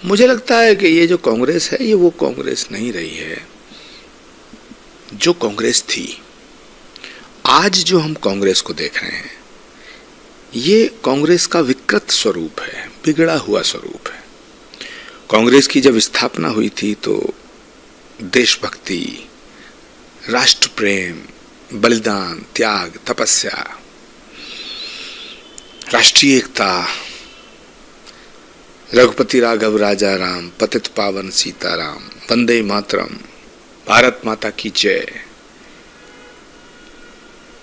मुझे लगता है कि ये जो कांग्रेस है ये वो कांग्रेस नहीं रही है जो कांग्रेस थी। आज जो हम कांग्रेस को देख रहे हैं ये कांग्रेस का विकृत स्वरूप है, बिगड़ा हुआ स्वरूप है। कांग्रेस की जब स्थापना हुई थी तो देशभक्ति, राष्ट्र प्रेम, बलिदान, त्याग, तपस्या, राष्ट्रीय एकता, रघुपति राघव राजा राम, पतित पावन सीताराम, वंदे मातरम, भारत माता की जय,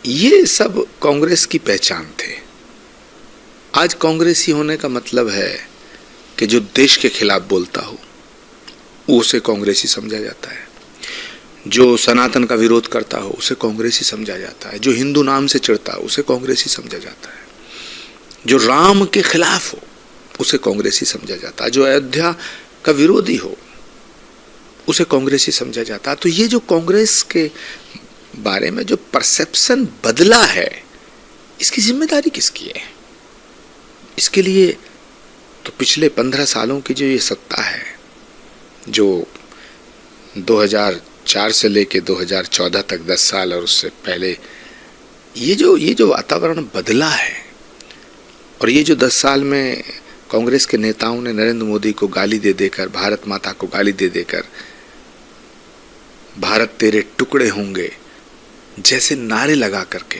ये सब कांग्रेस की पहचान थे। आज कांग्रेसी होने का मतलब है कि जो देश के खिलाफ बोलता हो उसे कांग्रेसी समझा जाता है, जो सनातन का विरोध करता हो उसे कांग्रेसी समझा जाता है, जो हिंदू नाम से चिढ़ता हो उसे कांग्रेसी समझा जाता है, जो राम के खिलाफ हो उसे कांग्रेसी समझा जाता है, जो अयोध्या का विरोधी हो उसे कांग्रेसी समझा जाता है। तो ये जो कांग्रेस के बारे में जो परसेप्शन बदला है, इसकी जिम्मेदारी किसकी है? इसके लिए तो पिछले 15 सालों की जो ये सत्ता है, जो 2004 से लेके 2014 तक 10 साल और उससे पहले ये जो वातावरण बदला है, और ये जो 10 साल में कांग्रेस के नेताओं ने नरेंद्र मोदी को गाली दे देकर, भारत माता को गाली दे देकर, भारत तेरे टुकड़े होंगे जैसे नारे लगा करके,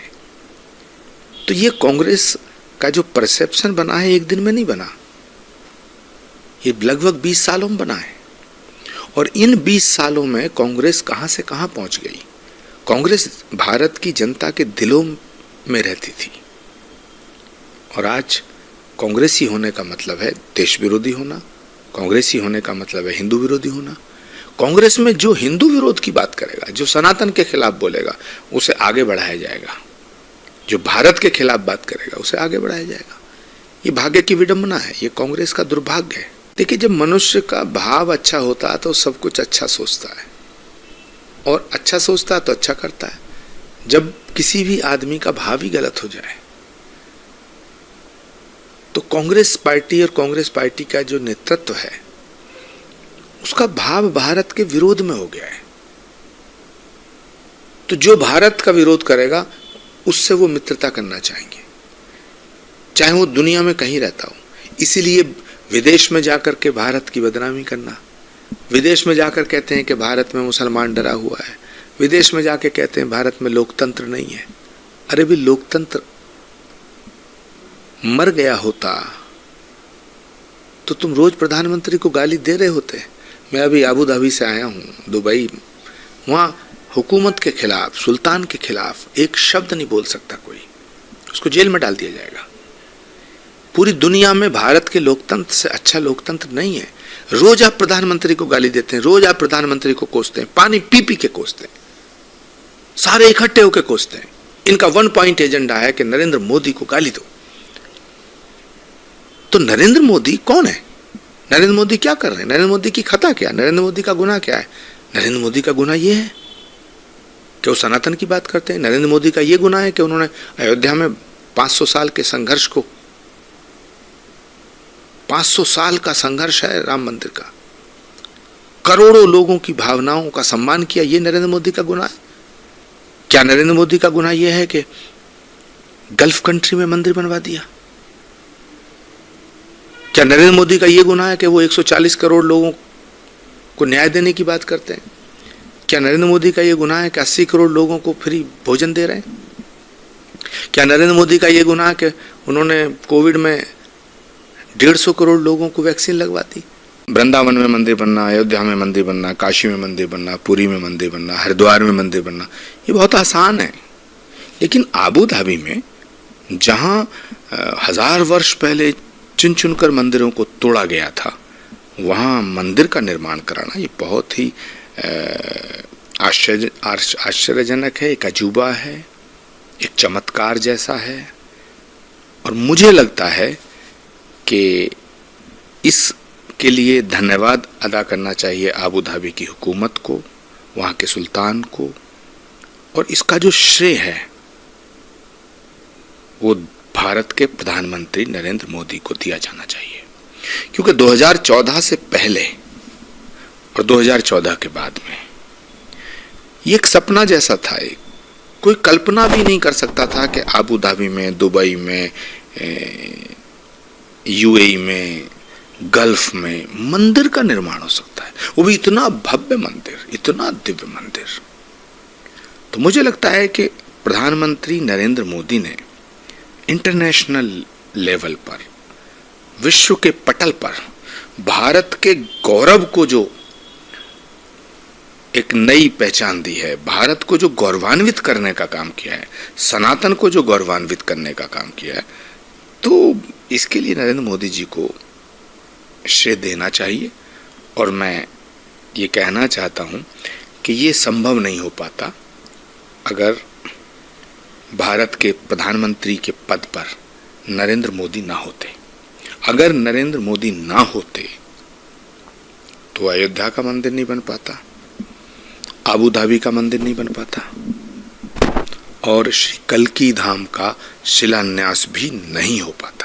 तो ये कांग्रेस का जो परसेप्शन बना है एक दिन में नहीं बना, ये लगभग 20 सालों में बना है। और इन 20 सालों में कांग्रेस कहां से कहां पहुंच गई। कांग्रेस भारत की जनता के दिलों में रहती थी, और आज कांग्रेसी होने का मतलब है देश विरोधी होना, कांग्रेसी होने का मतलब है हिंदू विरोधी होना। कांग्रेस में जो हिंदू विरोध की बात करेगा, जो सनातन के खिलाफ बोलेगा, उसे आगे बढ़ाया जाएगा, जो भारत के खिलाफ बात करेगा उसे आगे बढ़ाया जाएगा। ये भाग्य की विडंबना है, ये कांग्रेस का दुर्भाग्य है। देखिए, जब मनुष्य का भाव अच्छा होता है तो सब कुछ अच्छा सोचता है, और अच्छा सोचता है तो अच्छा करता है। जब किसी भी आदमी का भाव ही गलत हो जाए तो कांग्रेस पार्टी और कांग्रेस पार्टी का जो नेतृत्व है उसका भाव भारत के विरोध में हो गया है। तो जो भारत का विरोध करेगा उससे वो मित्रता करना चाहेंगे, चाहे वो दुनिया में कहीं रहता हो। इसीलिए विदेश में जाकर के भारत की बदनामी करना, विदेश में जाकर कहते हैं कि भारत में मुसलमान डरा हुआ है, विदेश में जाके कहते हैं भारत में लोकतंत्र नहीं है। अरे भी लोकतंत्र मर गया होता तो तुम रोज प्रधानमंत्री को गाली दे रहे होते। मैं अभी अबू धाबी से आया हूँ, दुबई, वहां हुकूमत के खिलाफ, सुल्तान के खिलाफ एक शब्द नहीं बोल सकता कोई, उसको जेल में डाल दिया जाएगा। पूरी दुनिया में भारत के लोकतंत्र से अच्छा लोकतंत्र नहीं है। रोज आप प्रधानमंत्री को गाली देते हैं, रोज आप प्रधानमंत्री को कोसते हैं, पानी पी पी के कोसते हैं, सारे इकट्ठे होकर कोसते हैं। इनका 1 पॉइंट एजेंडा है कि नरेंद्र मोदी को गाली दो। तो नरेंद्र मोदी कौन है? नरेंद्र मोदी क्या कर रहे हैं? नरेंद्र मोदी की खता क्या है? नरेंद्र मोदी का गुनाह क्या है? नरेंद्र मोदी का गुनाह यह है कि वो सनातन की बात करते हैं। नरेंद्र मोदी का यह गुनाह है कि उन्होंने अयोध्या में 500 साल के संघर्ष को, 500 साल का संघर्ष है राम मंदिर का, करोड़ों लोगों की भावनाओं का सम्मान किया। ये नरेंद्र मोदी का गुनाह है? क्या नरेंद्र मोदी का गुनाह यह है कि गल्फ कंट्री में मंदिर बनवा दिया? क्या नरेंद्र मोदी का यह गुनाह है कि वो 140 करोड़ लोगों को न्याय देने की बात करते हैं? क्या नरेंद्र मोदी का यह गुनाह है कि 80 करोड़ लोगों को फ्री भोजन दे रहे हैं? क्या नरेंद्र मोदी का यह गुनाह है कि उन्होंने कोविड में 150 करोड़ लोगों को वैक्सीन लगवा दी? वृंदावन में मंदिर बनना, अयोध्या में मंदिर बनना, काशी में मंदिर बनना, पुरी में मंदिर बनना, हरिद्वार में मंदिर बनना, ये बहुत आसान है। लेकिन अबू धाबी में जहां 1000 वर्ष पहले चुन चुनकर मंदिरों को तोड़ा गया था, वहां मंदिर का निर्माण कराना ये बहुत ही आश्चर्यजनक है, एक अजूबा है, एक चमत्कार जैसा है। और मुझे लगता है कि इसके लिए धन्यवाद अदा करना चाहिए अबू धाबी की हुकूमत को, वहाँ के सुल्तान को, और इसका जो श्रेय है वो भारत के प्रधानमंत्री नरेंद्र मोदी को दिया जाना चाहिए। क्योंकि 2014 से पहले और 2014 के बाद में ये एक सपना जैसा था। कोई कल्पना भी नहीं कर सकता था कि अबू धाबी में, दुबई में, यूएई में, गल्फ में मंदिर का निर्माण हो सकता है, वो भी इतना भव्य मंदिर, इतना दिव्य मंदिर। तो मुझे लगता है कि प्रधानमंत्री नरेंद्र मोदी ने इंटरनेशनल लेवल पर, विश्व के पटल पर भारत के गौरव को जो एक नई पहचान दी है, भारत को जो गौरवान्वित करने का काम किया है, सनातन को जो गौरवान्वित करने का काम किया है, तो इसके लिए नरेंद्र मोदी जी को श्रेय देना चाहिए। और मैं ये कहना चाहता हूँ कि ये संभव नहीं हो पाता अगर भारत के प्रधानमंत्री के पद पर नरेंद्र मोदी ना होते। अगर नरेंद्र मोदी ना होते तो अयोध्या का मंदिर नहीं बन पाता, अबू धाबी का मंदिर नहीं बन पाता और श्री कल्की धाम का शिलान्यास भी नहीं हो पाता।